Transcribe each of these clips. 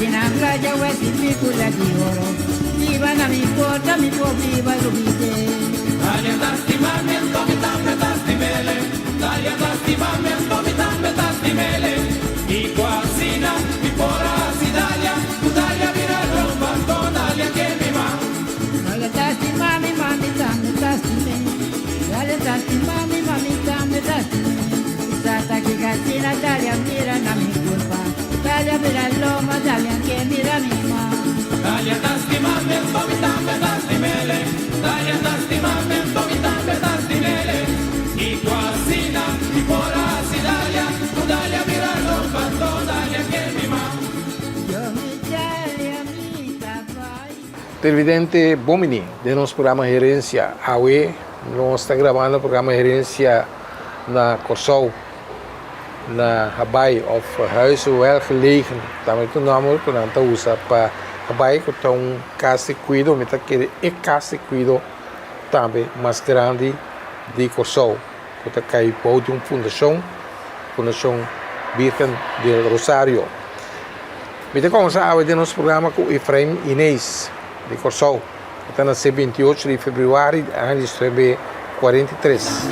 na playa wesi mikula di oro. Viva na mi porta mi può viva rubite. Dalia da stimamento mi tambe da stimele. Dalia da stimamento mi tambe da stimele. I quasina mi pora si Dalia. Tu Dalia vira romba con Dalia che mi va. Dalia da stimami mami tambe da stimele. Dalia da stimami mami tambe da stimele. Sata che casina Dalia mira na mi culpa. Dalia mira l'oma Dalia che mira mi ma. Dalia da stimamento mi tambe da stimele. Dalia da stimamento mi tambe da stimele. I quasina mi pora si Dalia. Tu Dalia vira romba con Dalia che mi va. Yo mi Dalia mi vai. Televidente Bomini, do nosso programa Gerência AUE, nós estamos gravando o programa Gerência na Corsou, na Habai, of huizen welgelegen. Daarmee toen namelijk we aan het usa para Habai, que tem casa de cuido, mas aquele é casa de cuido também mais grande de Corsou, que cai por fundação Virgen del Rosario. Então começamos a nosso programa com Efraim Inês de Corsou, que está na 28 de fevereiro de 1943.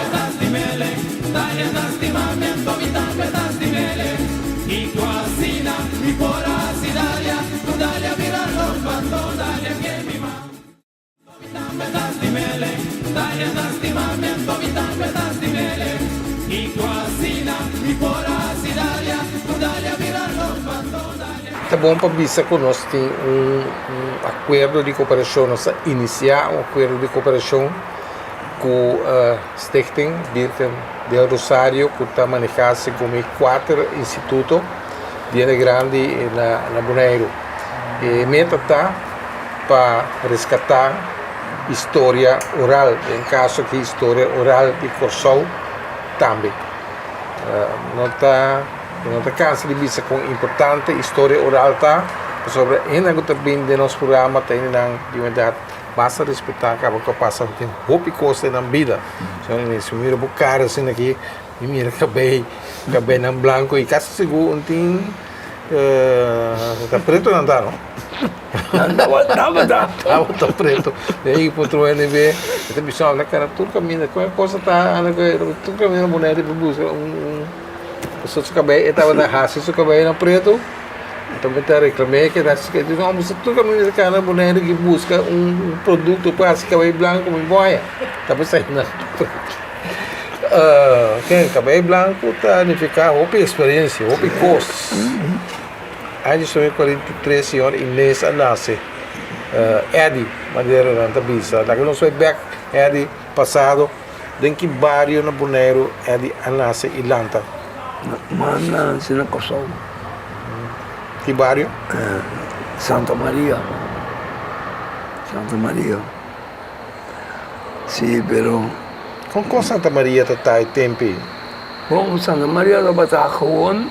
Tá bom para visa que nós temos acordo de cooperação, nós iniciar acordo de cooperação com a Stichting Virgen del Rosario, que está manejado como 4 institutos de grande na Bonaire. E meta está para resgatar história oral, em caso que história oral de Corsou também. Não está cansa de vista com importante história oral tá sobre ainda que também de nosso programa tem de verdade basta respeitar que passa tem roupa coisa na vida. Então nesse mira bucar assim aqui e mira cabelo na branco e caso seguro tem tá preto não dá não. Tava preto. Daí por outro NB, essa pessoa na cara tudo caminha, qualquer coisa tá, tudo caminha boneco para buscar o cabelo estava na raça, o cabelo na preto. Então eu reclamei que vamos tudo caminho de cara boneco que busca produto para esse cabelo branco me boia. Tá pensando quem cabelo branco tá a ficar roupa experiência, roupa custo. Aí estou em 43 senhor Inês Anase, Eddie Madeira na Tabisa. Daqui nós foi back Eddie passado, em que bairro na Bonaire Eddie Anase e Lanta. Mana sina Corsou. Que bairro? Santa Maria. Santa Maria. Sim, pero Com Santa Maria está em tempo? bom, Santa Maria da Batacon,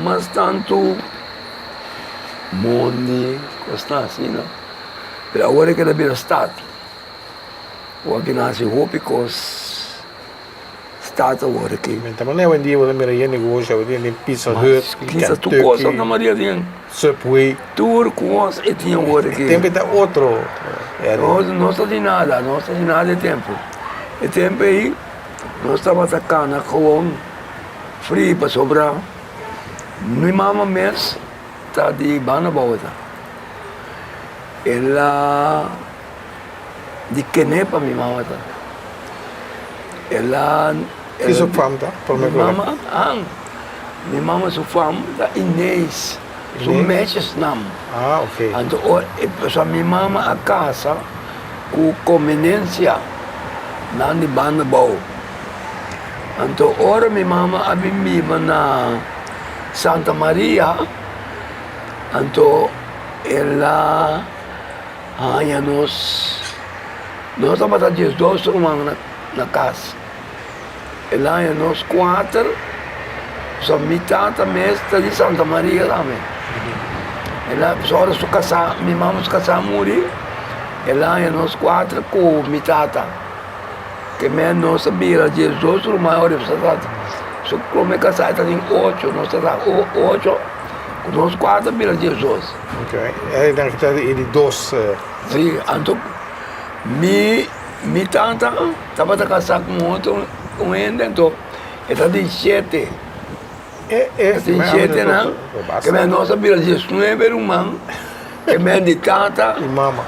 mas tanto Mondi, costa assim, não? Pero agora que ela vira estado, o aqui nasce Hopicos, estado agora aqui. Então não é um dia que eu ia negócio, eu ia pizza hut, Quinta tu coisa Santa Maria tinha. Subway. Tudo com os e tinha agora aqui. Tempo está outro. Não está de nada, não está de nada de tempo. E tempo aí, nós estamos atacando com frio para sobrar. Minha mama mês está de bana boa. Ela de Kenepa minha mama tá. Ela Isso fam tá? minha mama su fam da Inês. Su meses nam. Ah, ok. Então, minha mama a casa com conveniência na de banda boa. Então, ora minha mama a mim na Santa Maria, então ela aí nós estamos a 12 irmãos na casa. Ela aí nós 4, só metade mestra de Santa Maria também. Ela só se casar, minha mãe se casar morrer, ela aí nós 4 com metade. Que menos sabia de 12 irmãos, se como casar está em 8, nós estamos 8 Nós 4 Vila Jesus. Ok. É dan kita ini dos. Sim, então, mi tanta estava a casar com outro, com ele, então, ele tem 7. Tem Tem 7, né? Que é nossa Vila Jesus, não é irmão, que é de tanta E mama.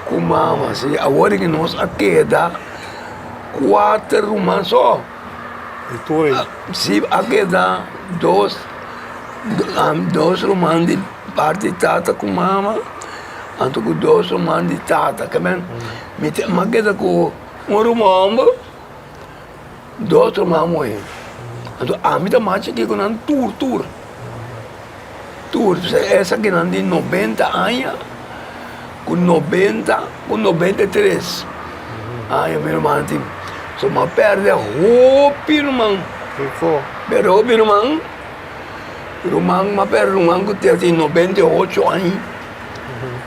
com mama, sim. Agora que nós aqui dá 4 irmãos só. E tu aí. Se aqui dá 2 irmãos de parte de tata com mama, então com 2 irmãos de tata, que é mas que dá com um irmão, 2 irmãos morrem. Então a minha mãe aqui com um tour. Essa aqui não de 90 anos, com 93 anos, meu irmão tem. Só uma perde roupa, irmão. Ficou. Pero irmão, uma perde irmão que tem 98 anos.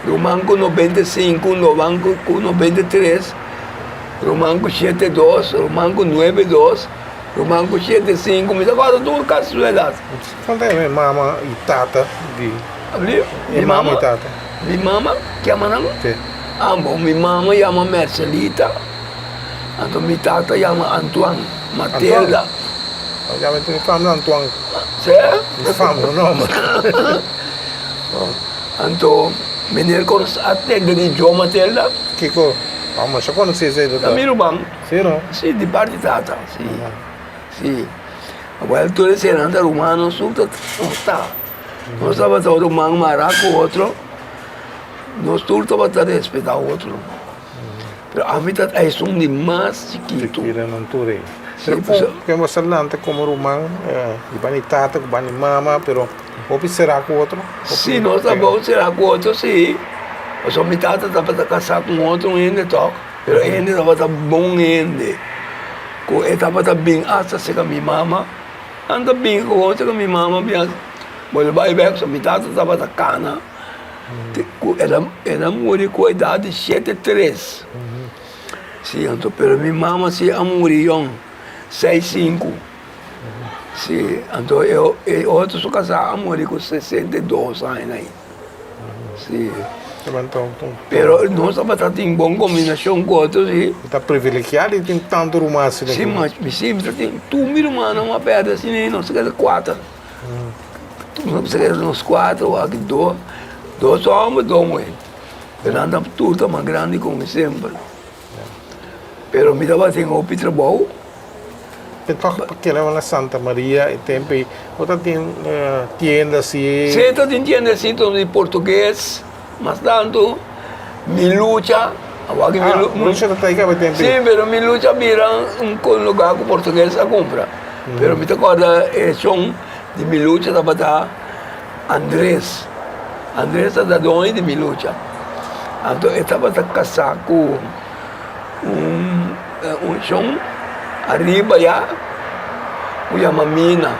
Irmão com 95, irmão com 93, irmão com 72, irmão com 92, irmão com 75, mas agora tudo com a sua idade. Quando é mama e tata de. Ali, E mama e tata. minha mama, que é manang? Sim. Bom, minha mama chama Marcelita, então minha tata chama Antoine, Matilda. Já me tem fama não tuang. Certo? Fama no nome. Então, menino com até de João Matilda, Kiko. Vamos, só quando você do. da minha irmã, Sim, não? sim, de parte de tata, sim. Sim. Agora, toda cena anda romano, não está. Nós estávamos a romano marar com o outro, nós todos estávamos a respeitar o outro. Mas a mim é um de mais chiquito. Kira não ture. Sim, Pero que mo salante como rumang, ibani tata, ibani mama, pero opi será com outro? Sim, nós estávamos será com o outro, sim. Mas a minha tata estava a casar com outro ainda, toca. Mas ainda estava bom ainda. Ele estava bem, até se com a minha mama. Anda bem com o outro, com a minha mama, bem. Mas vai ver que a minha tata estava a cana. Ela morreu com a idade de 73. Sim, então, pero minha mama se morreu 65. Sim, então eu outro sou casado, morri com 62 anos aí. Sim. Então, Pero nós estamos tendo boa combinação com outros, sim. está privilegiado e tem tanto rumang assim. Sim, mas sempre tem tu, meu irmão, uma perda assim, não se quer 4. Não se quer uns 4, aqui 2 homens, 2 mulheres. Pero anda tudo mais grande como sempre. Pero me dava tem o trabalho. Então, porque leva na Santa Maria e tem outra tem tienda assim. Você está entendendo assim, de português, mas tanto, me luta. Lucha está aí que vai ter. Sim, pero me luta vira lugar que o português a compra. Pero me acorda é som de me luta da bata Andrés. Andrés da dona de me luta. Então eu estava casado com som arriba já, o Yamamina.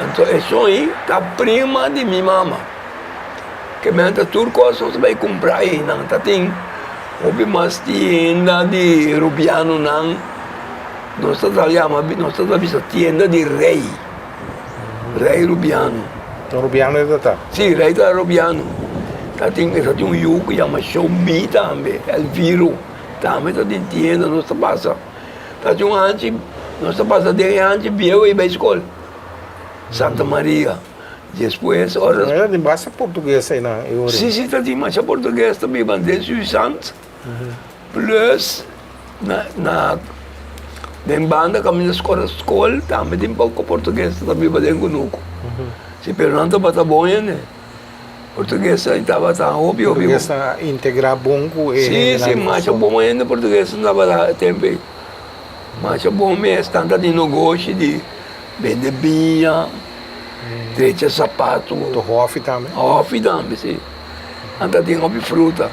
Então é som aí da prima de minha mama. Que me anda tudo coisa você vai comprar aí, não tá tem. Houve mais tienda de Rubiano não. Nós estamos a tienda de Rei. Rei Rubiano. Então, Rubiano é da. Sim, Rei da Rubiano. Tem um yugo que chama Showbi também, Elviro. Também tem tienda, nós passa. Tem um antes, nós passa de antes, viu e vai escola. Santa Maria. Depois, horas. Era de base português aí na Euro. Sim, tem mais português também, mas desde os Santos. Plus, na banda, caminho da escola, também tem pouco português também para dentro do Se pergunta para bom, né? Português estava óbvio. Português integrar bom com ele. Sim, mas é bom ainda português não estava tempo. Mas é bom mesmo, tanto de negócio de vender vinha, trecha sapato. Do Hoff também. Hoff também, sim. Anda tem hobby fruta.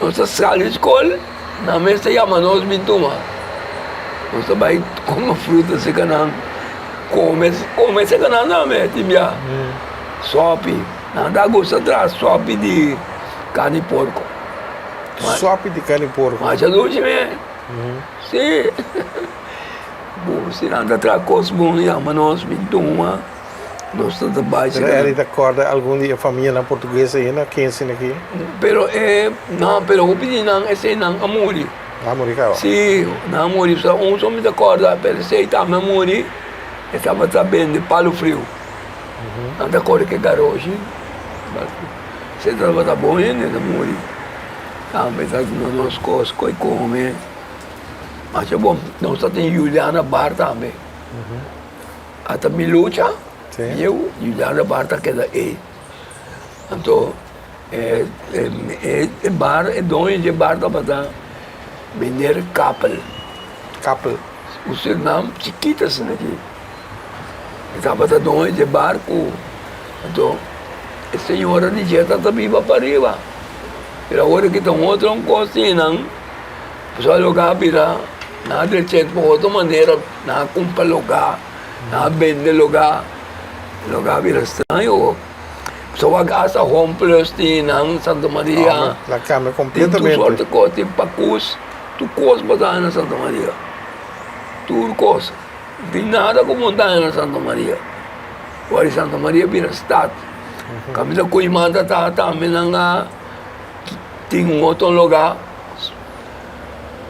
Nossa sala de escola, na mesa chama nós bintuma. Nós vai comer fruta se canam. Come se canam também, tibia. Sope. Nada gosta atrás, sope de carne de porco. Sope de carne de porco. Mas é doce mesmo. Sim. Bom, se nada atrás, coisa bom, chama nós bintuma. nós trabalhamos. Pero ele acorda algum dia a família na portuguesa ainda, quem ensina aqui? Pero não, pero o pedi não esse não amori. Ah, Morical. Sim, não amori, só só me acorda, pero sei tá amori, estava também de palo frio. Não da cor que garoto. Você estava bom ainda, amori. Também tá no nosso coisas que come. Mas é bom, nós tem Juliana Bar também. Até Milucha. Sim. Eu, Juliana Barta, que é da E. Então, bar, dono de bar da Bata, vender Kappel. Kappel. O seu nome, chiquitas aqui. Estava da dono de barco. Então, a senhora de jeta também vai para arriba. Pero agora que tem outro, um cozinhão, só lugar vira, nada de outra maneira, não compra lugar, não vende lugar. Lugar vira estranho. Só a casa homeless em Santa Maria. La cambia Tem completamente. tudo sorte de coisa, tem pacus, tu coisa botar na Santa Maria. Tudo coisa. Não tem nada como montar na Santa Maria. Agora Santa Maria vira estado. Camisa Coimada tá também na tem outro lugar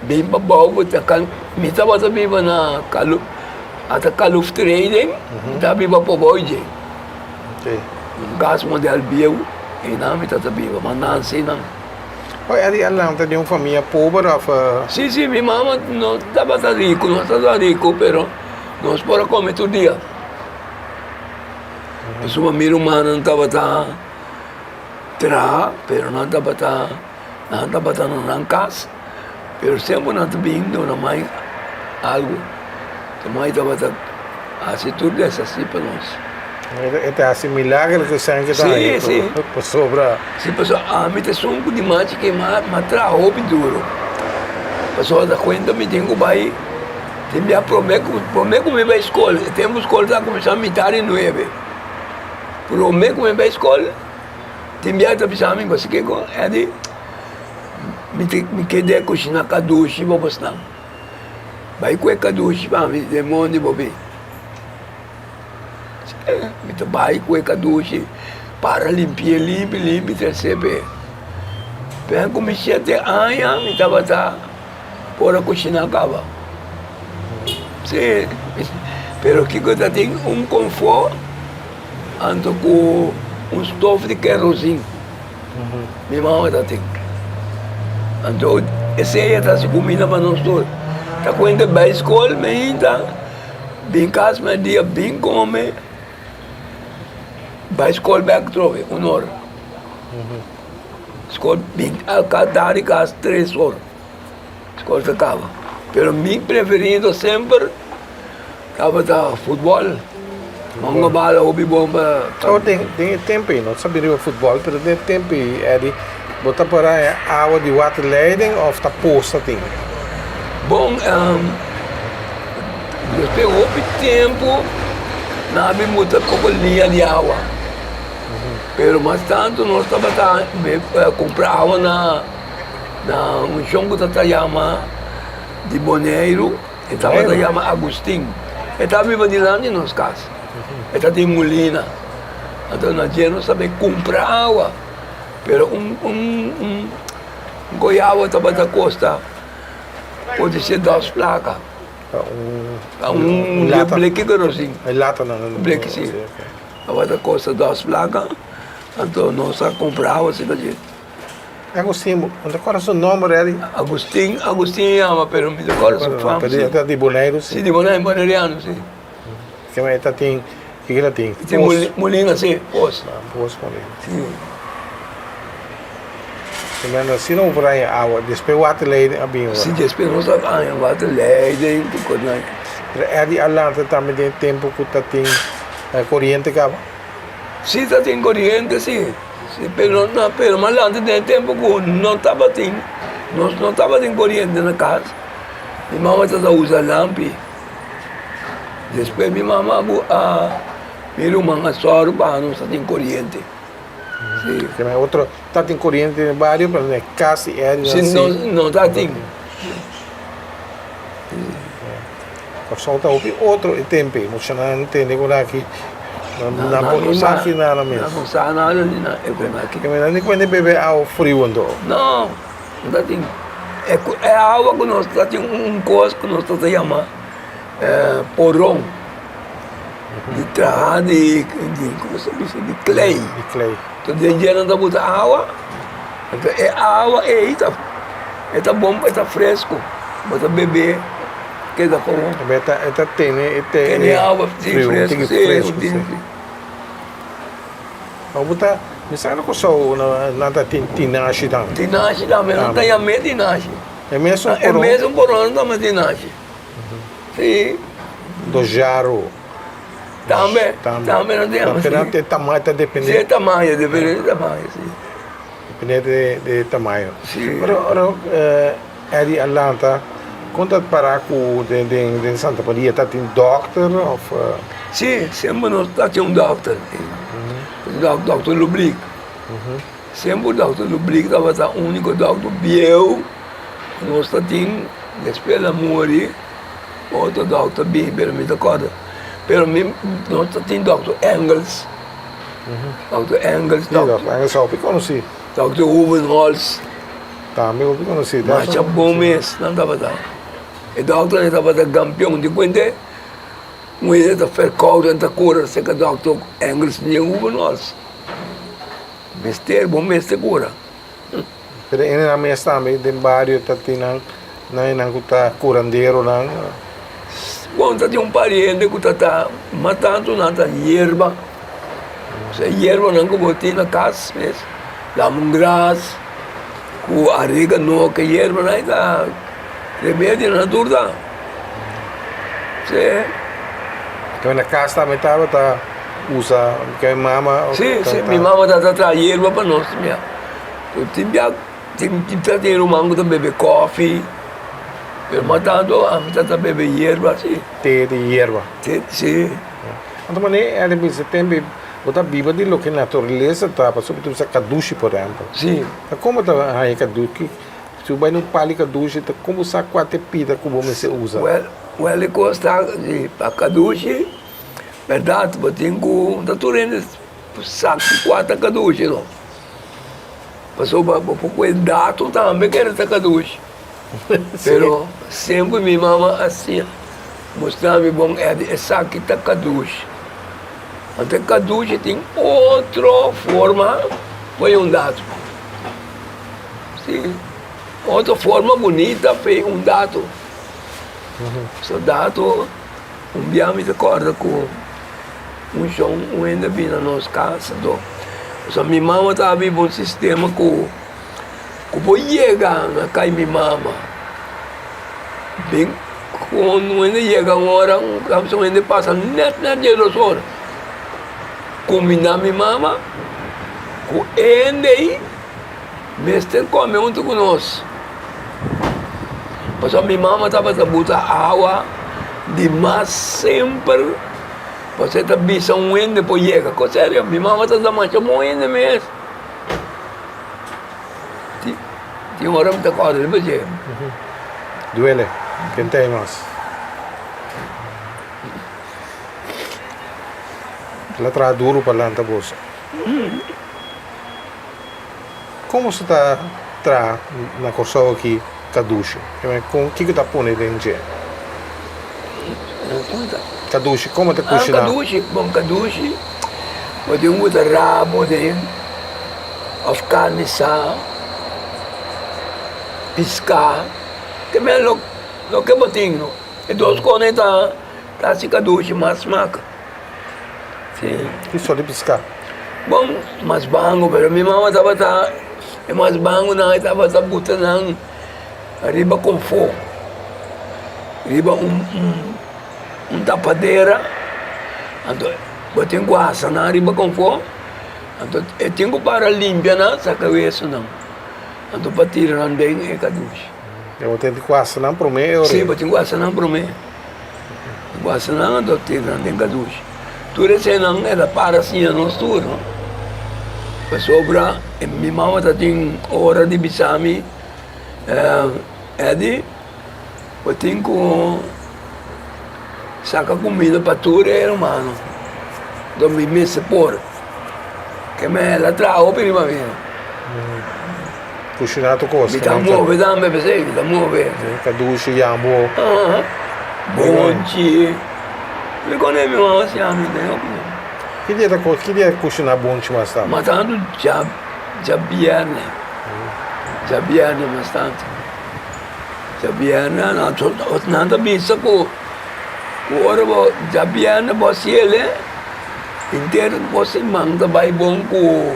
bem babau, me estava também na até Caluf Trading, também vai para hoje. Okay. Gas model bio, e não me está também, mas não sei não. Oi, ali alam tem uma família pobre ou Sim, minha mama não estava rico, não estava rico, pero nós para comer todo dia. Pessoa minha irmã não estava pero não estava na casa, pero sempre não estava vindo na mãe algo. A mãe estava assim tudo isso assim para nós. Este hace milagre que sean que están ahí. Sí. Pues sobra. Sim, pessoal, a mim tem sonco de mate que me trajo duro. Pessoal, da conta me tenho que vai, tem me prometo me vai à escola. Temos escola já começar a mitar em 9. Prometo me vai à escola. Tem me até pensar mim, você que é de me quedei cozinhar caduche, vou postar. Vai com caduche, vamos, demônio, vou ver. Me trabalho com caduche para limpar, receber. Bem, comecei a ter anos, me estava para cozinhar cava. Sim, pero que eu tenho conforto, ando com estofe de querosene. Minha mãe tem. Então, esse aí está se comida para nós todos. Está com a bem escola, mas ainda, bem casa, mas dia bem come. Vai escola back trove, 1 hora. Escola bem, a cada dia casa 3 horas. Escola se acaba. Pero meu preferido sempre estava da futebol. Mga bala, hobby bomba. Oh, tem tempo aí, não saberia o futebol, mas tem tempo aí, é de botar para a água de waterleiding ou está posta tem? Bom, depois houve tempo, não havia muita pouca linha de água. Pero mais tanto, nós estávamos a comprar água na chão que está chama de Boneiro, estava a chama Agostinho. Estava vivendo lá em nossa casa. Estava em Molina. Então, nós não sabemos comprar água. Pero goiaba estava da costa, pode ser 2 placas. Lata. Bleque grossinho. É lata não. Bleque sim. Estava da costa 2 placas. Então, nós comprávamos assim da gente. Agostinho, onde é o seu nome, Redi? Agostinho ama, pero me decora sua fama. Pero está de Boneiro, Sim, de Boneiro, boneriano, sim. Que mais está tem, que ela tem? Tem Molina, sim, poço. Poço, Molina. Sim. Semana, se não por aí água, depois o waterleiding é bem. Se depois nós estamos waterleiding, tudo coisa. É de Atlanta também tem tempo que está tem corrente cava. Sim, está tem corrente, sim. Pero mais antes tem tempo que não estava tem, nós não estava tem corrente na casa. Minha mamãe estava usando lampi. Depois minha mamãe minha irmã só para não tem corrente. Sim. Que mais outro está tem corrente no bairro, mas é casa é Sim, não está tem. Só está outro tempo, mas não entende agora aqui. Não vou imaginar mesmo. Não sabe nada ali, não. Eu vou aqui. Nem quando beber água frio então. Não, não tem. É água que nós tem coisa que nós estamos chamando porão. De terra, como se diz, de clay. De clay. Então, de dia não dá muita água. Então, é água, tá bom, tá fresco. Bota beber, que dá para bom. Tem água fresco, sim. Vamos botar. Me sabe que só nada tinashe tam. Tinashe também, não tem a meia tinashe. É mesmo É mesmo porão, não tem tinashe. Sim. Do jarro. Também não tem. Apenas tem tamanho, está dependendo. Sim, tamanho, depende do tamanho, sim. Depende de tamanho. Sim. Ora, é de Atlanta, quando para com de Santa Maria, está tem doctor ou? Sim, sempre nós temos um doctor. Doctor Lublic. Sempre o doctor Lublic estava o único doctor Biel. Nós temos, depois da morte, outro doctor bem, pelo menos, acorda. Pelo menos, nós temos doctor Engels. Dr. Engels, Dr. Engels, eu conheci. Dr. Ubenholz. Também eu conheci. Macha Gomes, não estava lá. E o doctor estava campeão de quando um ele está verkouden te cura, se que Dr. Engels nem Ubenholz. Mister, bom mister cura. Pero ini namanya também de barrio tatinang na inang curandeiro lang. Quando tem parente que está matando nada hierba, se hierba não botar na casa, mas lemongrass, com orégano, que hierba não está remédio na natureza. Se Então na casa também tá usa que mama. sim, minha mama está atrás hierba para nós, minha. Eu tem um mango de beber coffee. Eu matando a gente bebe hierba, sim. Té de hierba. Sim. Então, mas é de você tem botar biba de lo que natureza tá, para sobretudo essa kadushi, por exemplo. Sim. Como tá aí kadushi? Se vai no pali kadushi, tá como sa quatro pida como você usa? Ele gosta de kadushi, verdade, mas tem que tá turendo saco quatro kadushi, não. Passou para o dato também que era kadushi. Pero sempre minha mama assim, mostrava bom essa aqui tá kadushi. Até kadushi tem outra forma, foi um dado. Sim. Outra forma bonita foi um dado. Esse dado, um dia me recorda com um chão, ainda bem na nossa casa. Então, minha mama estava vivendo um sistema que vou chegar na casa minha mama. Bem, quando ainda chega uma hora, um cabeção ainda passa net de 2 horas. Combinar minha mama, com ele aí, mestre come junto conosco. Mas a minha mama estava a botar água demais sempre. Você está bisa um ende depois chega. Sério, minha mama está a manchar um ende mesmo. Tinha uma hora que está depois chega. Duele. Quem tem mais? Ela traz duro para lá, tá bolsa. Como você está na corção aqui, kadushi? Com o que está pondo dentro? Kadushi, como está cozinhando? Kadushi, bom kadushi. Pode botar rabo dentro, of carne sal, piscar. Que bem lo que botinho. E 2 cones tá se kadushi, mas maca. Sim. E só de piscar? Bom, mas bango, pero minha mama estava mas bango não estava botando riba com fogo. Riba tapadeira. Então, botei guaça na riba com fogo. Então, eu tenho para limpar essa cabeça não. Então, para tirar bem é kadushi. Eu tenho que guaça não para mim? Sim, botei guaça não para mim. Guaça não, então tirar bem kadushi. Tudo isso não era para assim a nós tudo. Para sobra, minha mama tem hora de bisami, eu tenho que sacar comida para tudo, irmão. Então me se por. Que me la trago primavera. Cucinato costa. Mi ta muove, dammi per sé, mi ta muove. Caduce, jambo. Ah, bonci. Le cose mi mamma si ama, ne Que dia cucinar bom de mais tarde? ma tanto già viene. Già viene bastante. Già viene, no, nada bisa ko. Ora già viene, ele inteiro você manda vai bom com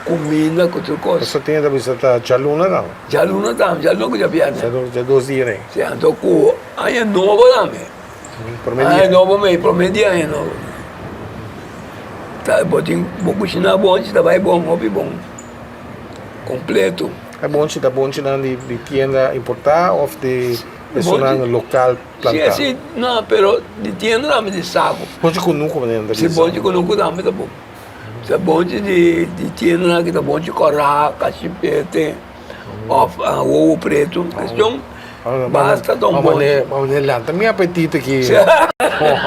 comida, com tudo coisa. Você tem da visita já luna não? Já luna tam, já logo já viene. Já 2 dias, né? Se ando com aí é novo também. Por Aí é novo mesmo, prometi aí é novo. Tá, botinho, vou cozinhar bom, tá vai bom, hobby bom. Completo. É bom de de tienda importar ou de restaurante local Sim, plantado? assim, não, pero de tienda também de saco. Bom de conuco, né? Se bom de conuco também tá bom. Se é bom de tienda que tá bom de corá, cachipete, ovo preto. Questão, basta tão bom. Vamos lá, tá minha apetite aqui.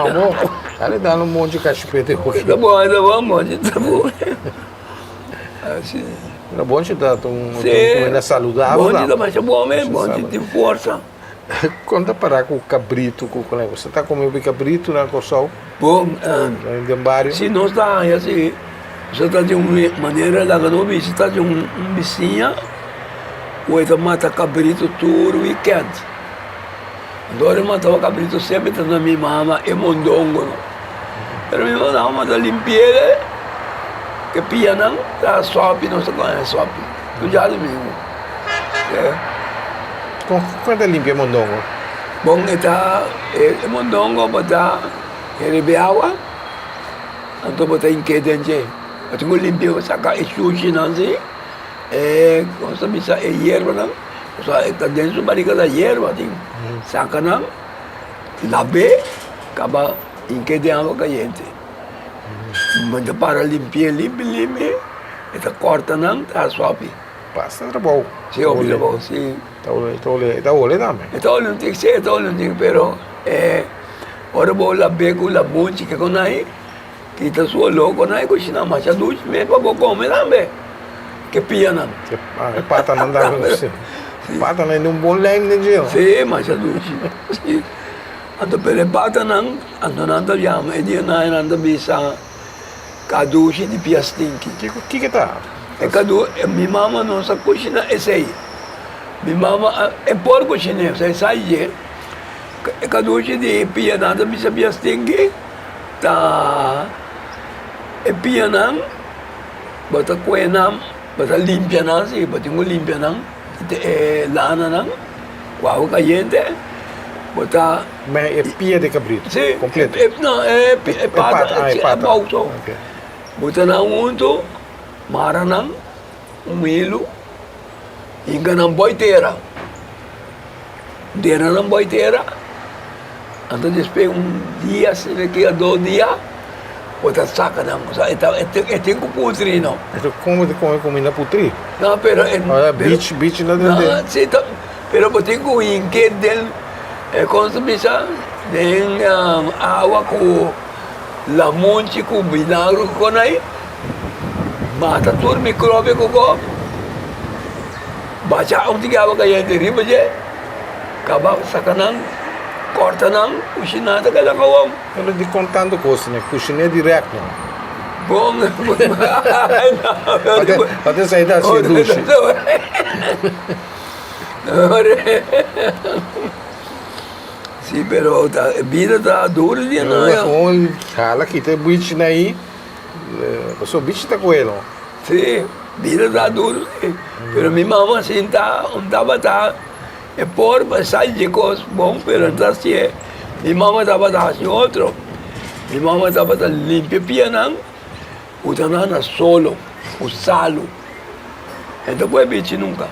Amor, ali dá um monte de cachepete. Tá bom, tá bom. Assim. É bom de dar comida saudável. Bom de mas é bom mesmo, bom de força. Quando parar com o cabrito, com o negócio, você está comendo cabrito na Corsol? Bom, Em bairro? se não está assim, você está de uma maneira da canoa, você está de vizinha, ou então mata cabrito todo weekend. Agora matava cabrito sempre na minha mama e mondongo. Pero minha mama não mata limpeza, que pia não, tá sobe, não se conhece sobe. Tu já domingo. Quando é limpia mondongo? Bom, está mondongo, bota rebeawa, então bota em que dente. Eu tenho limpio, saca e sushi não sei, como se diz, é hierba não, só está dentro da barriga da hierba, tem, saca não, lave, acaba em que de água caliente. Mas para limpar, está corta não, está suave. Passa, tá bom. Sim, óbvio, bom, sim. Tá olhe também. Então, não tem que ser, então, não tem que pero, ora vou lá ver com a monte que com aí, que está sua louco, não é cozinhar mais a luz, mesmo para comer também. Que pia não. Pata não dá você. Pata não é um bom leme, né, Gil? Sim, mais a luz. Então, pelo pata não, então não está chama, e dia não anda bisa, caduche de pia stinky. Que tá? É cadu, minha mama não sabe cozinhar, esse aí. Minha mama é por cozinhar, você sabe, é caduche de pia nada bisa pia stinky. Ta pianam, bata kuenam, bata limpianam sih, bata limpianam, lana nam, kuau caliente, bata. Mas é pia de cabrito? Sim. Completo? Não, é pata, é pauto. Ok. Bata na unto, maranam, milho, enganam boiteira. Dera nam boiteira. Então, depois dia, se daqui a 2 dias, outra saca não, é tempo putri não. Então, como de comer comida putri? Não, pero Beach não não, tem. sim, pero eu tenho que inquieto del, como se diz, tem água com lamonte, com vinagre, com aí, mata tudo micróbio com baixa onde água caliente, riba je, acaba sacanando. Corta não, cozinhada cada kawam. Eu não estou contando coisas, né? Cozinhei direto, não. Bom, Até sair da sua ducha. Sim, pero a vida está dura de não. Com cala que tem bicho aí, o seu bicho está com ele. Sim, vida está dura. Pero minha mamãe assim tá, tá. É por sair de coisas bom, pero então assim é. Minha mamãe estava assim outro. Minha mamãe estava limpa pianão, o tanana solo, o salo. Então foi bicho nunca.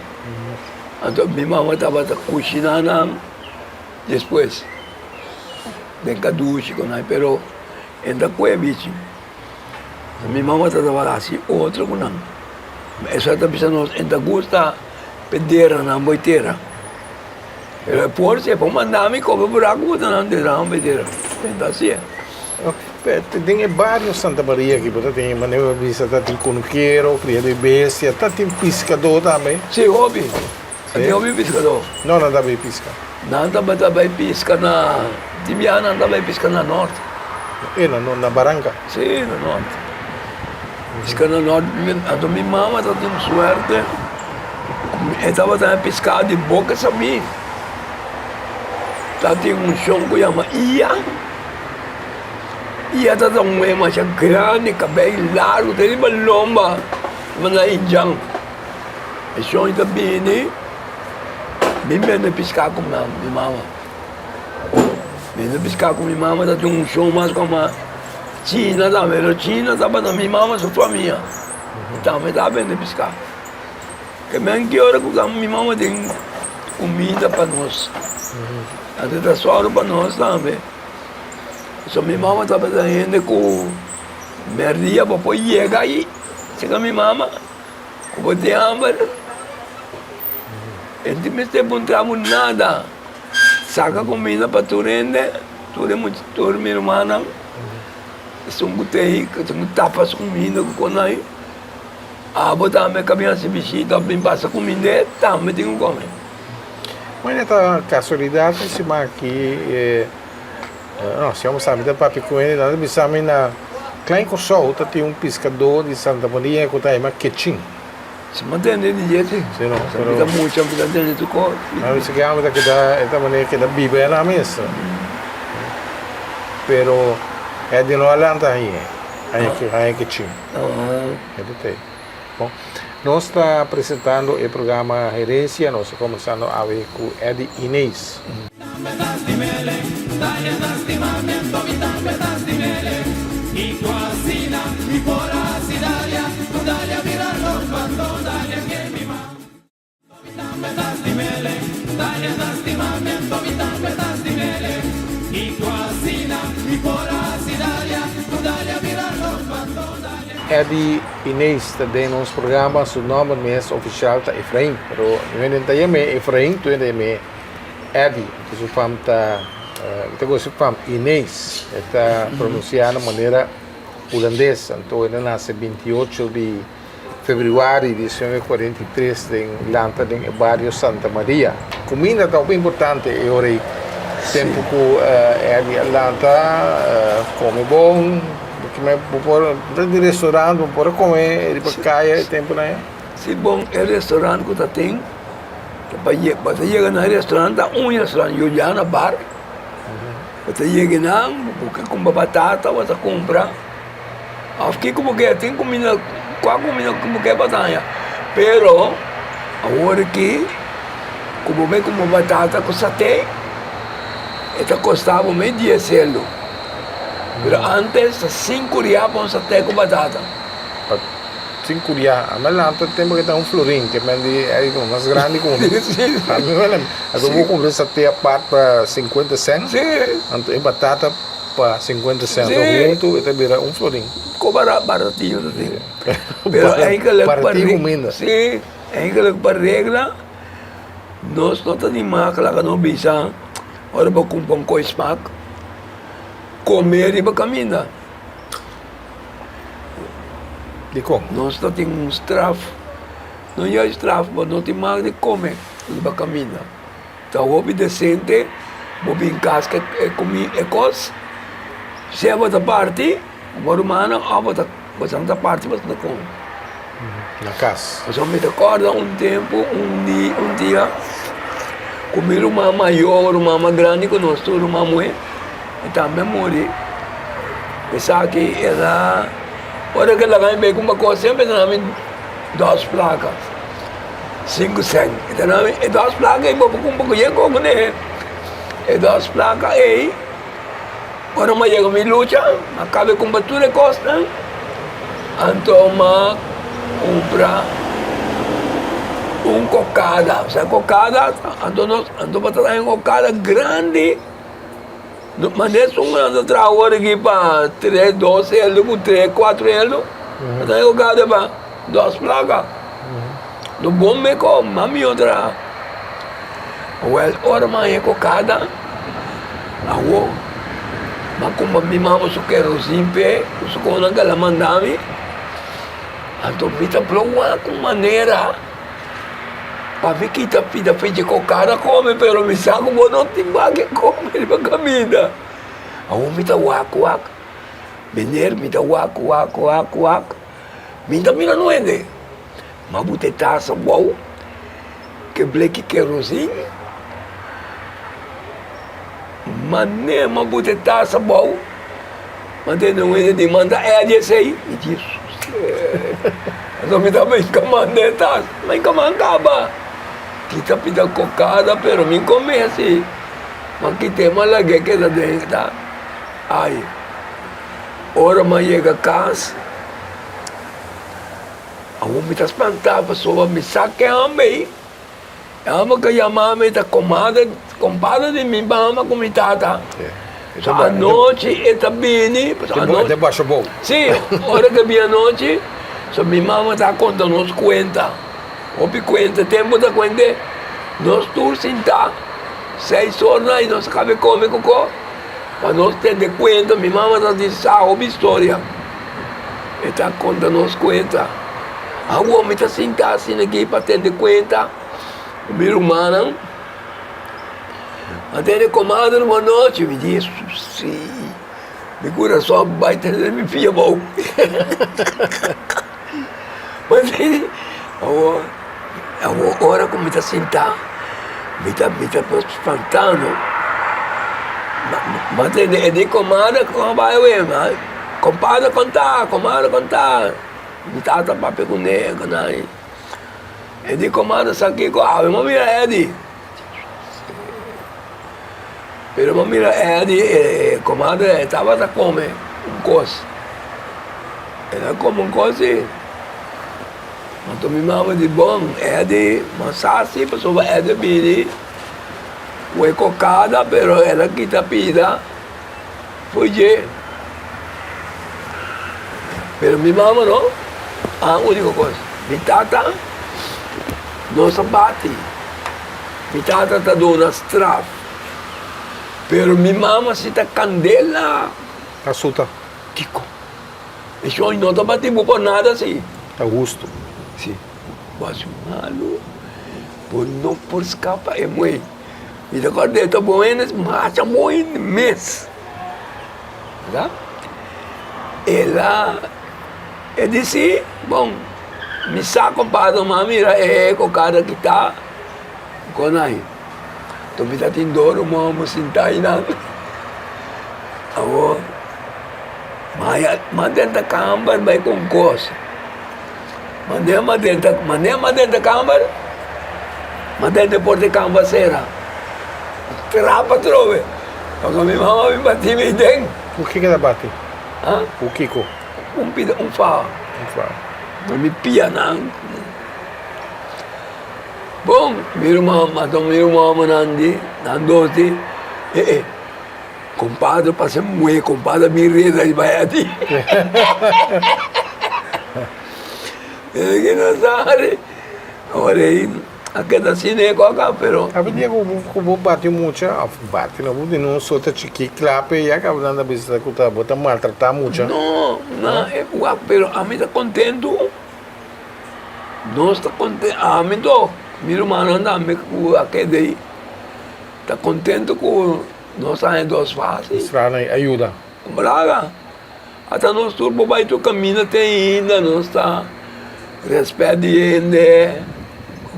Então minha mamãe estava cozinhando depois. Bem caduche com aí, pero ainda foi bicho. Minha mamãe estava assim outro com não. Essa está pensando ainda gosta pedera na boiteira. Por se for mandar me comer buraco, não tem nada, me dera. Então assim é. Tem vários Santa Maria aqui, tem maneira de visitar, tem conuqueiro, cria de bestia, tem pescador também. Sim, hobby. Tem hobby pescador. Não, não dá bem pesca. Não também pesca na... Timiana também pesca na norte. E na barranca. Sim, na norte. Pesca na norte. A minha mama tá tendo sorte. Eu estava também pescando de boca também. Tá tem um chão que chama Ia. Ia tá um mais grande, cabelo largo, tem uma lomba. Mas na Indian. O chão tá bem, né? Bem bem pescar com minha mama. Bem pescar com minha mama, tá tem um chão mais como a China também. China tava na minha mama, só minha. Também tá bem pescar. Que bem que hora que minha mama tem comida para nós. Até tá só para nós também. Só minha mama estava indo com merdia para poder chegar aí. Chega minha mama, com ter hambre. A gente não encontramos nada. Saca comida para turende, tudo minha irmã. São botei, são tapas comida com nós. Ah, botar minha cabeça bichita, bem passa comida, também tenho que comer. Mas nessa casualidade, se aqui, não, se eu sabe da papicuene, nada me sabe na Klein Corsol, tem um pescador de Santa Maria que está aí, mas Quetim. Se mantém de jeito, se não, pero muito, não tem de cor. Mas se quer que da esta maneira que da Bíblia na mesa. Pero é de nós lá aí Quetim. É de ter. Bom, nós estamos apresentando o programa Herência, nós estamos começando a ver com Eddie Inês. Eddie Inês também nos programas, o nome mesmo oficial é Efraim, mas não é Efraim, tu é Eddie, que se fama Inês, está pronunciado de maneira holandesa, então ele nasce 28 de fevereiro de 1943 em Lanta, em bairro Santa Maria. Comida é bem importante, eu tempo que Eddie Lanta come bom, porque de restaurante, para comer, ele para cair, tempo não é? Se bom, é restaurante que tem, para chegar no restaurante, restaurante, eu já na bar, para chegar lá, porque com batata, você compra, aqui como que tem comida, qual comida como que é batata, pero, agora aqui, como vem com batata com satê, esta custava meio dia celo. Pero antes, 5 reais para um satê com batata. 5 reais. Mas lá tem que ter um florim, que é mais grande que um. Eu vou comprar satê a parte para 50 cents. Então, e batata para 50 cents. Então, junto, vira um florim. Ficou baratinho, assim. Pero aí que baratinho comida. Sim, aí que para regra, nós não temos mais que não bisa. Ora, para comprar um coismac. Comer e para caminhar. De como? Nós não temos estrafo. Não é estrafo, mas não temos mais de comer e para caminhar. Então, houve decente, houve em casa que é coisa. Se é outra parte, uma romana, a outra parte, mas não come. Na casa. Eu só me recordo um tempo, um dia, comer uma maior, uma grande que nós, uma mulher. E também morri. Pensava que era... Ora que ela ganha com uma coisa, sempre dá-me 2 placas. 5 cents. Então, 2 placas, e vou com um pouco de coco, né? E 2 placas, e... Ora, mas eu me luta, acabei com tudo de costa. Então, comprar cocada. Sabe cocada? Então, para trazer uma cocada grande. Mas nesse ano trabalho aqui para 3, 12 euros, com 3, 4 euros. Então eu gado para 2 placas. Do bom me como, mami outra. Well, ora mais é cocada. Makumba mi mama su kerosin pe, su kona galamandami. Anto pita plowa com maneira. Pa vi kita pida fez com cara come, pero mi saco bo não tem que come ba comida. Awo mita wak. Bener mita wak. Minta mira nuende. Mabute tasa wow. Que bleki kerosin. Mané mabute tasa wow. Mante não é de manda é de sei. Me diz. Então me dá bem comandante tasa, mas comandava. Kita pida cocada, pero me comece. Mas que tem malagé que da dentro. Ai. Ora mas chega a casa. A homem está espantado, pessoa me saque a mim. Ama que a mãe está compada de mim, mama com minha tata. A noite está bem, debaixo bom. Sim, hora que vem a noite, so minha mama está contando nos conta. Opi conta, tempo da conta, nós todos sentar, 6 horas e nós acabamos de comer cocô. Mas nós temos conta, minha mama está dizendo, história. Está contando nos conta. A homem está sentado assim aqui para ter conta. O meu irmão, até ele comanda numa noite, me disse, sim, meu coração vai ter me filha bom. Mas ele, a hora como está sentado, me está espantando. Mas ele comanda com a baia, compada contar. Me tata papi com nega, né? Ele comanda isso aqui com a ave, mas mira Eddie. Pero mas mira Eddie, comanda, estava a comer coisa. Ela come coisa. Então minha mãe disse, bom, Eddie, mas assim, pessoa Eddie pedi. Foi cocada, pero ela quita pida. Foi je. Pero minha mãe não. A única coisa, minha tata não se bate. Minha tata está dando estraf. Pero minha mama se está candela. Assuta. Kiko. Isso não está batendo por nada assim. Augusto. Sim. Mas malo. Por não por escapar é muito. E agora está bom, mas é muito mês. Tá? Ela eu disse, bom, me saco para uma mira, com o cara que está com aí. Então me está tendo dor, vamos sentar aí na. Mas dentro da câmara vai com coisa. Mas dentro da câmara, mas dentro da câmara será. Trapa trove. Porque minha mãe me bateu me dentro. O que ela bate? Hã? O Kiko. Um fá. Não me pia não. Bom, meu irmão Nandoti, compadre, passei muito, compadre, me reza e vai ali. Ele que não sabe. Olha aí, aquela cine coca, pero. A vida como bate muito, bate não, não só tá chique, clape e acaba dando a vista que tá bota maltratar muito. Não, é pero a mim está contento. Não está contente, a mim tô. Meu irmão anda com aquele aí. Está contente com nós em 2 fases. Estrada ajuda. Braga. Até nós turbo vai tu caminho até ainda, nós está respeito ainda.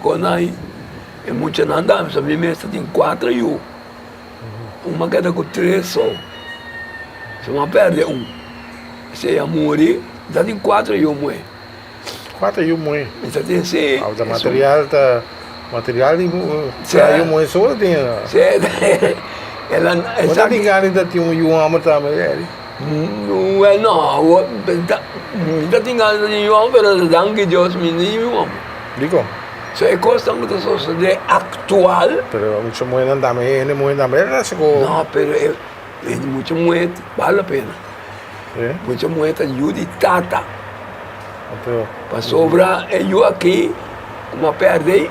Conai. É muito não dá, mas a minha mesa tem 4 e 1. Uma queda com 3 só. Se uma perde 1. Se ia morrer, já tem 4 e 1 morrer. 4 e 1 morrer. Então tem sim. O material tá material e o morrer só tem. Certo. Ela essa tem ainda tem um ama também. Não é não. Ainda tem ainda um, mas danke Deus me nenhum. Digo. So é coisa muito sociedade atual. Pero mucho morrer não dá, ele morrer não é assim como. Não, pero é muito morrer vale a pena. Muito morrer ajuda e tata. Para sobrar eu aqui, uma perde,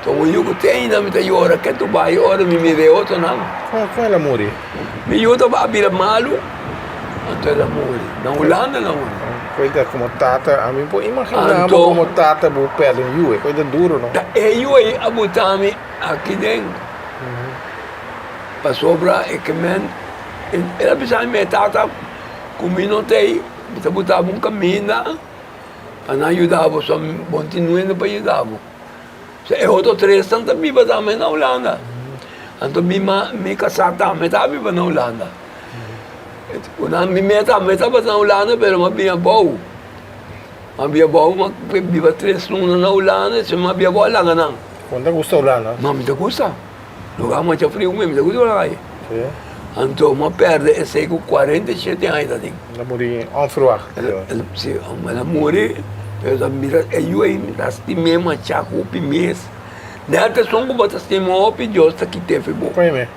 Então eu tenho ainda hora que tu vai hora me vê outro não. Qual ela morre? Me ajuda a abrir malo. Então ela morre. Na Holanda não. Coisa como tata, a mim pode imaginar Então- como tata bu pele em é coisa duro não. Eu aí abutami aqui dentro. Para sobrar é que ela precisa me tata comigo tem, me botava caminho para não ajudar, só continuando para ajudar. É outro três tanto viva também na Holanda. Então me casar também tá viva na Holanda. Quando me meta na Holanda, pero mabia bom. Mabia bom, viva três lunas na Holanda, se mabia bom lá não. Quando gusta Holanda? Mas me gusta. Lugar mais frio mesmo, me gusta lá. Sim. Então, me perde, eu sei com 47 anos. Ela morre en froid. Ela morre, eu mira, eu aí me dá estimei uma chaco o mês. Nada só como botar estimei o Deus tá que teve bom. Conhece?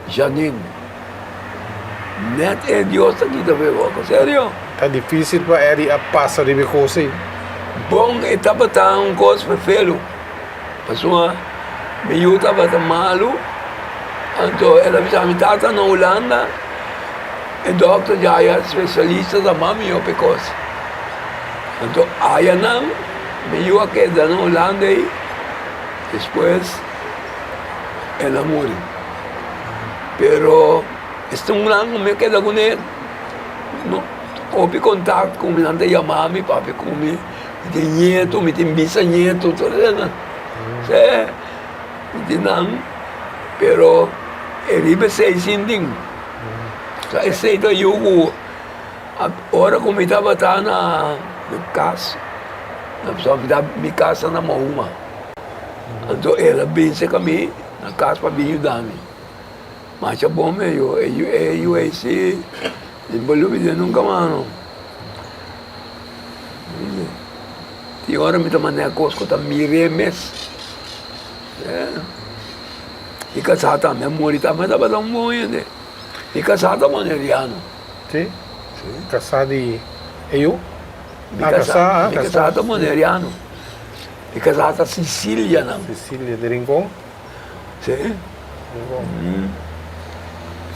Janine. Net é Deus tá que teve bom, sério. Tá difícil para ela a passar de coisa. Bom, etapa tá coisa perfeito. Passou, me eu tava malo. Então, ela me tata na Holanda. E dokter já é especialista da mami e pecos. Então, aí não, me eu aqui na Holanda e depois ela morre. Pero, este ano me queda com ele. Houve contato com minha mãe e mami, papi com me tem nieto, me tem bisnieto, tudo isso. É, me não, pero ele vai ser assim. Esse daí eu agora como estava na casa, na minha casa na Mahuma. Então ela vem se comigo na casa para me ajudar. Mas é bom mesmo, eu esse envolvido nunca mais. Tem hora me também a coisa que tá me remes. E casada também, morri também estava tão bom ainda. E casada maneriano. Sim? Casada e eu? Casada maneriano. E casada Sicília não. Sicília de Rincon? Sim.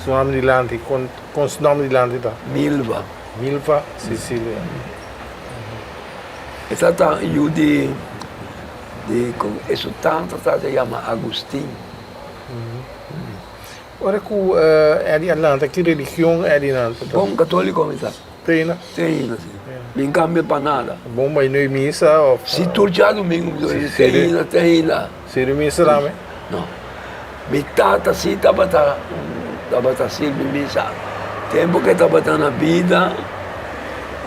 Seu nome de land, com o nome de land tá? Milva. Milva, Sicília. Essa tá eu de isso tanto tá se chama Agostinho. Ora que é de Atlanta, que religião é de Atlanta? Bom católico me tá. Tem, né? Tem assim. Não cambia para nada. Bom, mas não é missa ou... Se tu já domingo, tem lá. Se não é missa lá, né? Não. Me tata assim estava servindo missa. Tempo que estava na vida,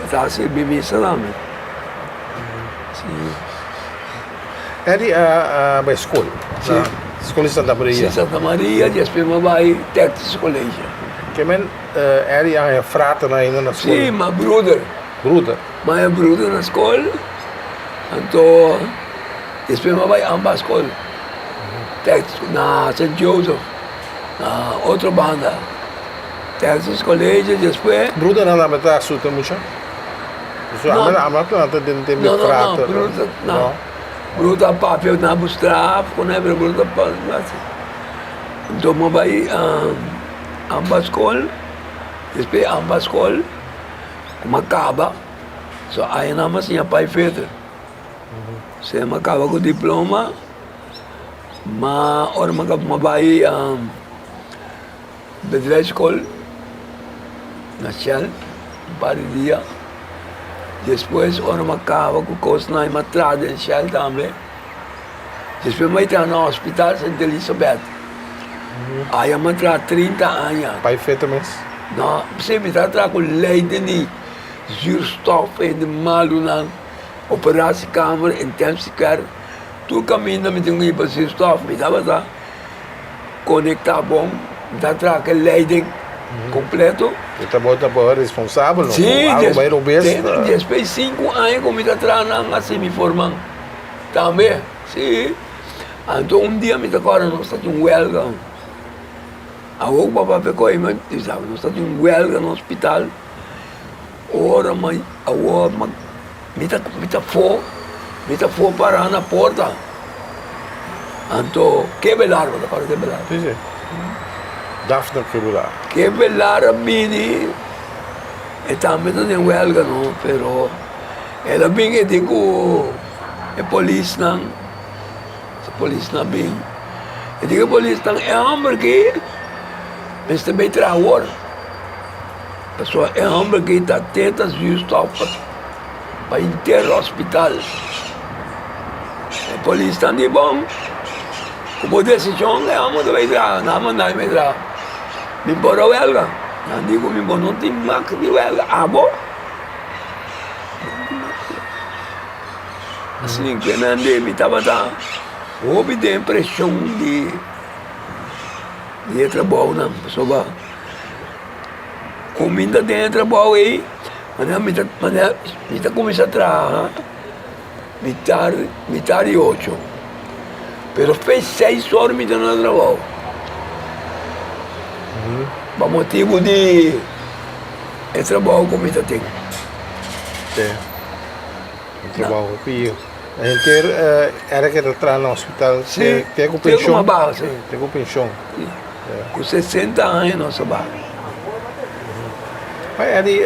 estava servindo missa lá, né? Sim. É de a escola? Sim. Escola de Santa Maria? Sim, Santa Maria, depois eu vai Texas College. Que men é de a frata ainda na escola? Sim, mas brother. Bruda? Mas é brother na escola. Então, depois eu vai ambas escolas. Texas, na St. Joseph, na outra banda. Texas College, depois... Bruda não dá para assusta muito? Não. A planta dentro de Não, frata? bruta, não. Bruta papel na bustrap, quando é bruta papel. Então, eu vai ambas escolas, depois ambas escolas, como acaba, só aí não mais tinha pai feito. Você acaba com o diploma, mas ora vai bedrijf escola, na Shell, um par de dias. Depois, ora acaba com o curso na Matrada, em Shell também. Depois, eu estou no hospital Santa Elizabeth. Aí, eu estou 30 anos. Pai feito mesmo? Não, você me está com leite de zuurstof e de malu na operatiekamer, intensive care. Tu caminha met een nieuwe zuurstof, me estava conectar bom, me está com leiding completo. Você está bom responsável? Sim, algo bem obeso? depois 5 anos como me está assim me formando. Também, sim. Então dia me está agora nós estamos em huelga. A o papai pegou e me disse, nós estamos em huelga no hospital. Ora, mas a o me está for parar na porta. Anto, kebelar mo na para kebelar. Sim, sim. Daphne Kebular. Kebelar a bini, e também não é huelga, não, pero ela bem que digo, é polícia não, a polícia não bem. E digo polícia não, é homem que, mas também trabalha. Pessoal, é homem que está tentando justo para inteiro hospital. A polícia não é bom. Como decisão, é homem que vai entrar, não vai entrar. Me bora huelga. Não digo, me bora, não tem máquina de huelga. Ah, bom? Assim, que não andei, me estava dando. Houve de impressão de trabalho, não. Pessoal, comida dentro do trabalho aí, mas me começa a trabalhar, metade 8. Pero fez 6 horas me dando trabalho. Por motivo de trabalho que eu tenho. Sim. Um trabalho que a gente era que entrar no hospital, Sim, tem com tem pensão. uma barra, sim. Tem com pensão. Com 60 anos, nossa barra. Mas ali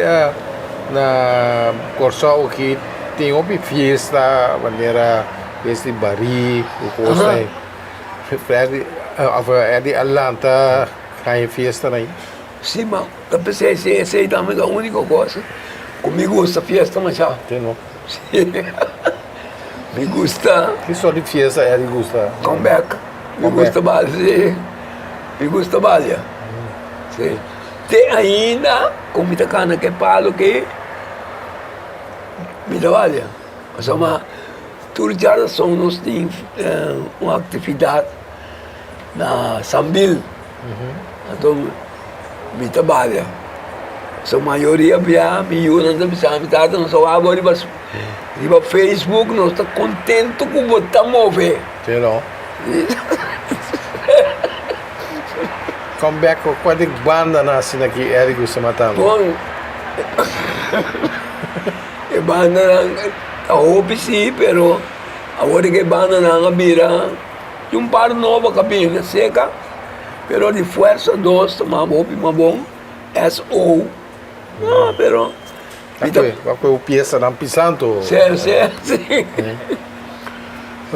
na Corsol que tem uma festa, maneira esse bari, o coisa aí. É de Atlanta, cai festa aí. Sim, mas eu pensei, essa aí também é a única coisa. Comigo essa festa, mas já. Tem não? Me gusta Que só de festa é de gosta. comeback. Me Comeback. gusta base. Me gusta balha. Sim. Tem ainda, como me tacana que palo que me trabalha. Mas uma todas as são nós tem uma atividade na Sambil. Então me trabalha. A maioria via me usa na missão, não só agora mas no Facebook nós está contente com botar mover. Tem não? Comeback, qual é banda nasce aqui, é de gosta matando? Bom, a banda a roupa sim, pero agora que a banda não vira um par nova cabine seca, pero de força dois tomar roupa mais bom, SO. Ah, pero Qual é o peça não pisando? sim.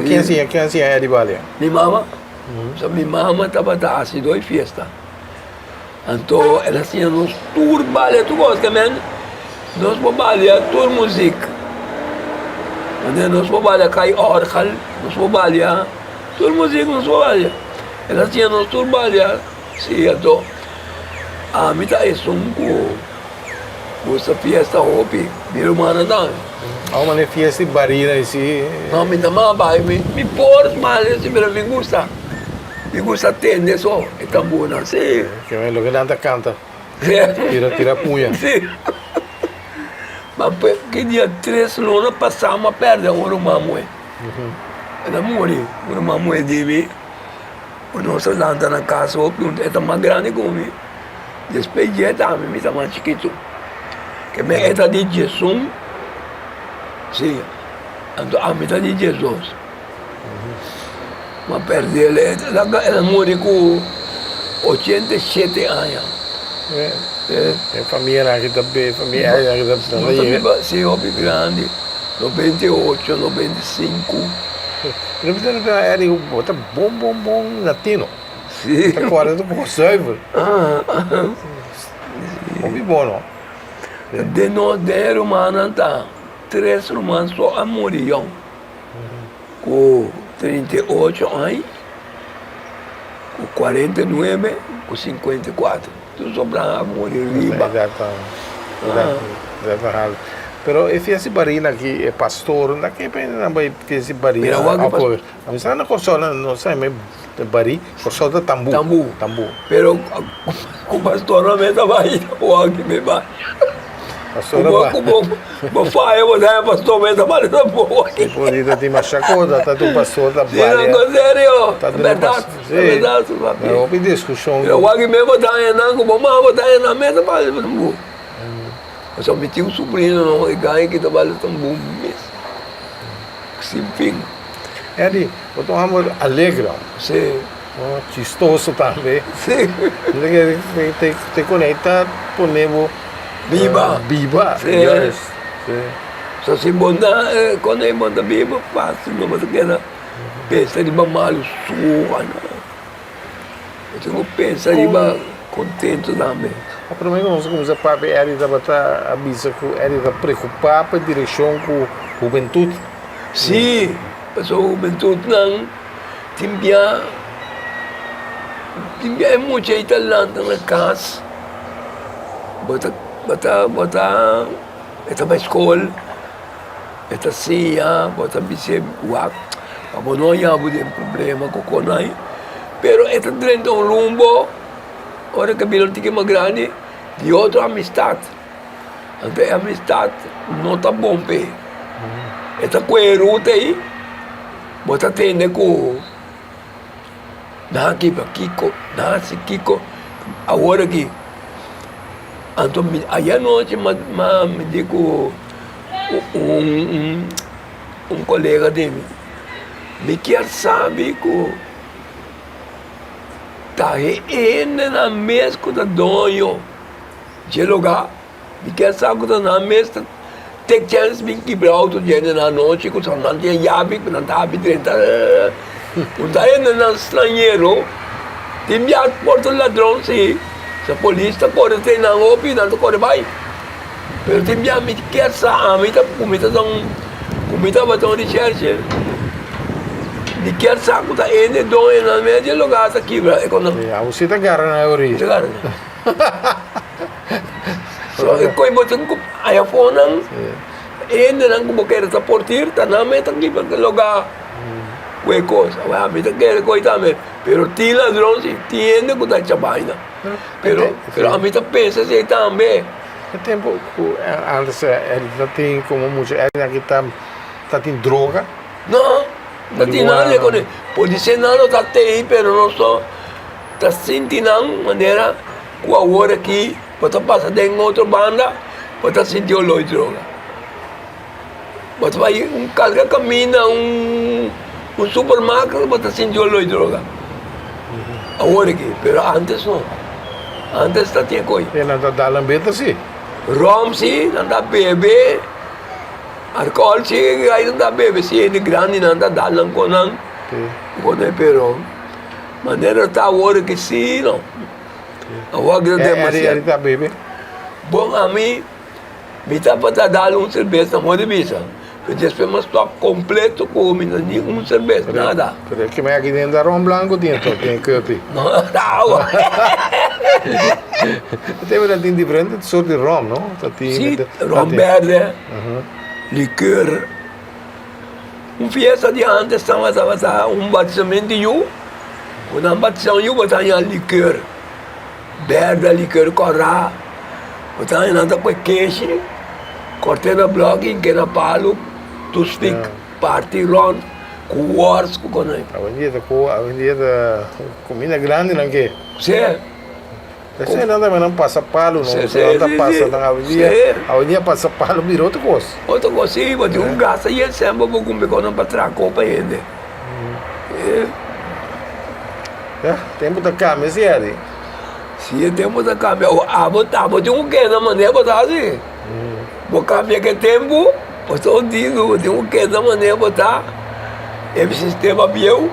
Quem assim é de Bali? Minha mama, minha mama estava assim, 2 festas. Então, ela tinha nos tour balé, tu gosta, man? Nós vamos balé, tour música. Nós vamos balé, cai orcal, nós vamos balé, tour música, nós vamos balé. Ela tinha nos tour balé, sim, então. A mim tá isso, essa festa, roupa, minha irmã não. Há uma festa de barira assim. Não, me dá mais baixo, me pôr mal, assim, mas me gusta. Me gusta atender só, é tão bom, não sei. Que é o que nada canta. Sim. Tira punha. Sim. Mas que dia 3 luna passamos a perder uma mamãe. Ela morreu, uma mamãe de mim. O nosso lanta na casa, o punto é mais grande que mim. Depois de também, me tá mais chiquito. Que me é de Jesus. Sim. Então, a metade de Jesus. Mas perdeu, ela morreu com 87 anos. É família aqui também, família aqui também. Sim, hobby grande, 98, 95. É de bom latino. Sim. Tá 40 por server. Hobby bom, não? De nós 10 romanos, 3 romanos só a morriam. Com 38 anos, com 49, com 54. Tudo sobrava a morrer viva. Exato. Pero e fez barina aqui é pastor, não que não vai fez barina. Mira, o que pastor. A mim não consola, não sei, mas bari, consola tambu. Tambu. Pero com pastor não me dava aí, o que me vai. Pastor Como faz, eu vou dar pastor me dava tambu. Tipo, ele tem uma chacoda, tá do pastor da Sim, Bali. não, sério. Tá Verdade, verdade. Eu ouvi discussão. Eu vou me botar aí, não, como mal botar aí na mesa, mas tambu. Eu só meti sobrinho, não, e ganhei que trabalha tambu mesmo. Sem fim. Eddie, botou um amor alegre, Sim. chistoso também. Sim. Te conecta com nebo Viva. viva. Sim. Yes. Sim. So si Bonda, quando é Bonda viva, fácil, não mas aquela pensa de malu suca, então pensa de contento também. A primeira coisa que você pode é a avisa que é preocupar para a direção com a juventude. Sim, mas a juventude não tinha muito talento na casa. Bota esta escola, esta cia, bota bice uak. Abo não há problema com conai, pero esta dentro um rumbo. Ora que bilang tinggi grande de outra amistade. Então a amistade não está bom pe. Esta coeruta aí, bota tende com na aqui para Kiko, na se Kiko, agora aqui. Então aí à noite me digo um colega dele, me quer saber que tá ainda na mesa da donho de lugar me quer saber que na mesa tem chance de quebrar outro dia na noite que só não tinha chave não tá habitando o tá ainda na estrangeiro tem viado porto ladrão se a polícia corre tem na opi não corre vai pero tem viado me quer saber comida batom de recherche de quer saber que ainda donho na mesa de lugar tá quebra economia. Você está garra na origem. So, kung ibutang ko, ayaw po nang, nang kumukera sa portir, taname, tanggip ang loga. Huecos, mi tanggera ko itame. Pero tila drone, si tiende ko tayo sa bahay na. Pero a mí también pensa siya itame. O tempo que antes ele tem como muito ele aqui tá tem droga. No, natinale ko ni. Pwede siya na no tatay, pero no so, ta sintinang manera, kuawar aqui, pata pasa de outra banda, pata sentiu loi droga. Pata vai carga camina supermercado, pata sentiu loi droga. Agora aqui, pero antes não. Antes tá tinha coi. Ele anda da lambeta sim. Rom sim, anda bebe. Alcohol sim, aí anda bebe sim, de grande anda dalang ko nang. Kone pero maneira tá agora que sim, não. Awag na demasiado. Ele tá bebe. Bom, a mim, me tá para dar cerveja, não de bisa. Eu depois mas stop completo com nenhum cerveja, nada. Pero que me aqui dentro da rom blanco dentro, tem curti. Não, não. Tem verdade tem diferente sorte de rom, não? Sim, rom verde, licor. Fiesta de antes estava batizamento de Yu. Quando batizam Yu, botavam licor. Verde, licor corá. Botavam nada com queijo. Cortei na blog, que na palo, tu stick, party ron, com wars, com conai. A vendida comida grande não que? Sim. Você nada mais não passa palo, não. Você anda passa na avenida passa palo, virou outra coisa. Outra coisa, sim, mas um gasta e ele sempre vou comer quando para trás copa ainda. Tempo da câmera, se é. Sim, tempo da câmera. Abo de que na maneira botar assim. Vou cambiar que tempo, eu digo, de que na maneira botar. Esse sistema bio,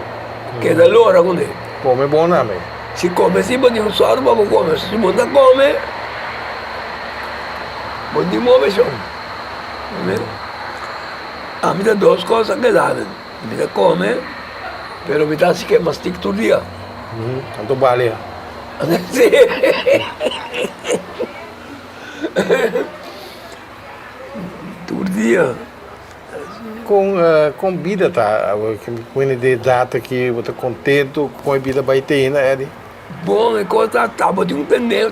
que é da loura com ele. Come bom nome. Se come assim, pode um só, vamos comer. Se não come, pode mover só. A mim dá duas coisas que dá. Me dá come, pero me dá assim que mastica todo dia. Tanto vale. Sim. Todo dia. Com vida, tá? Com de data que você contente com a vida vai ter, né? Bom, é coisa tá, mas um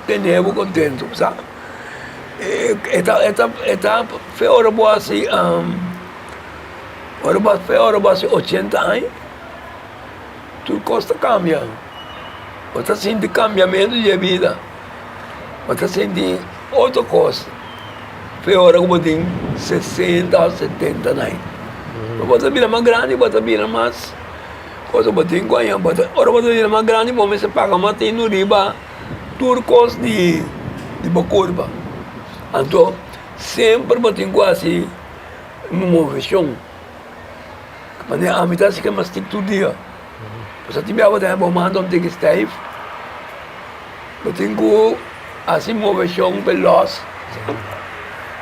tenebo contento, sabe? Eta foi hora boa assim, hora boa assim 80 anos, tudo costa cambia. Você sente cambiamento de vida, você sente outra coisa. Foi hora como tem 60, 70 anos. bota vira mais grande, bota vira mais. Coisa bota em Goiânia, ora bota vira mais grande, vamos se paga mais tem no riba turcos de Bacurba. Então, sempre bota em quase uma versão. Mas a mitad se que mais tem todo dia. Você tiver a ter bom mando tem que estar. Bota em que assim uma versão veloz.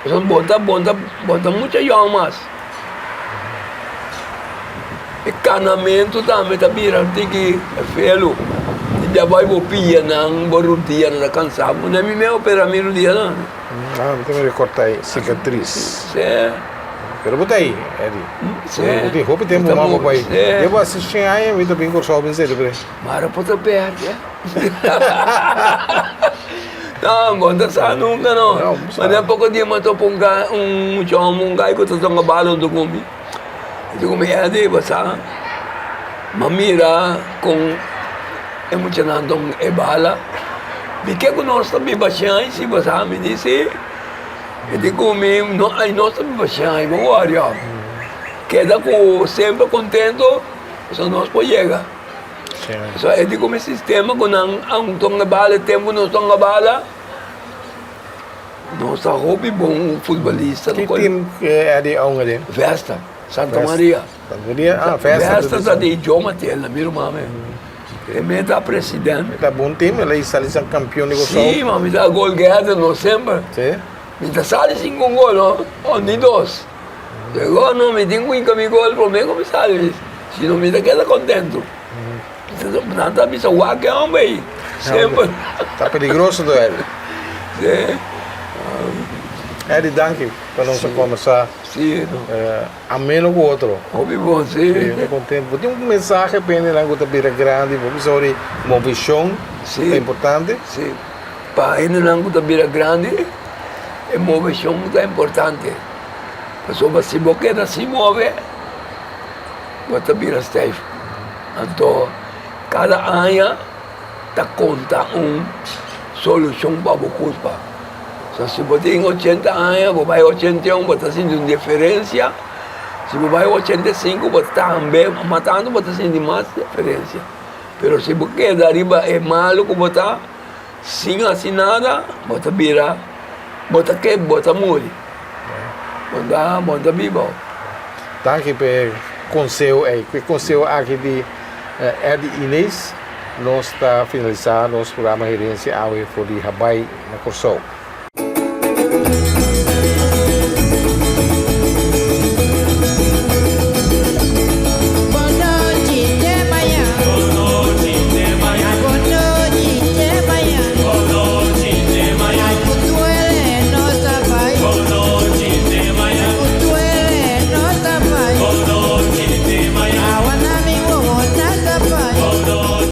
Você bota muita almas. E canamento também tá virando tem que felo. Já vai bopia não borutia na cansado. Não é me opera miro dia não. Ah, não tem que recortar aí, cicatriz. Sim. Pero bota aí, Eddie. Sim. Bota roupa tem uma mão aí. Eu vou assistir aí, eu tô bem com o sol bem cedo, bre. Mara pota perde. Não, bota sa nunca não. Mas é pouco dia matou ponga um gai que tô com bala do comi. Eu comi é de basa. Mamira com emocionando é bala. Porque que nós também baixamos, se você me disse, eu digo mesmo, nós também baixamos, vamos olhar. Queda com sempre contente, só nós podemos chegar. Só eu digo meu sistema, quando ang tong na bala, tempo nós tong na bala, nós tá hobby bom futebolista. Que time é de onde ele? Festa, Santa Maria. Santa Maria, festa. Festa tá de idioma tela, miro mame. Ele tá presidente. Tá bom time, ele sai sendo campeão de gol. Sim, mas me dá gol guerra no sempre. Sim. Me dá sale 5 gol, não? Onde 2. Chegou, não, me tem 5 gol, por mim como sale. Se não me dá, queda contento. Não tá bisa que é homem. Sempre. Tá perigoso do ele. Sim. Eddie, danke para nós começar. Sim. A menos que o outro. Hobby bom, sim. Eu contento. Tem uma mensagem para ele, que está grande, vamos sobre uma visão é importante. Sim. Para ele não está bem grande, é uma visão muito importante. Porque se você se move, você vira safe. Então, cada ano está conta uma solução para você. So, se você tem 80 anos, você vai 81, você está sentindo diferença. Se você vai 85, você está também matando, você está sentindo mais diferença. Mas se você dariba é malo, você está sem assim nada, você vira, você quer, você morre. Você vive. Danke pelo conselho aí. Que conselho aqui de Eddie Inês, nós está finalizando nosso programa Gerência Aue for de Habai na Corsol.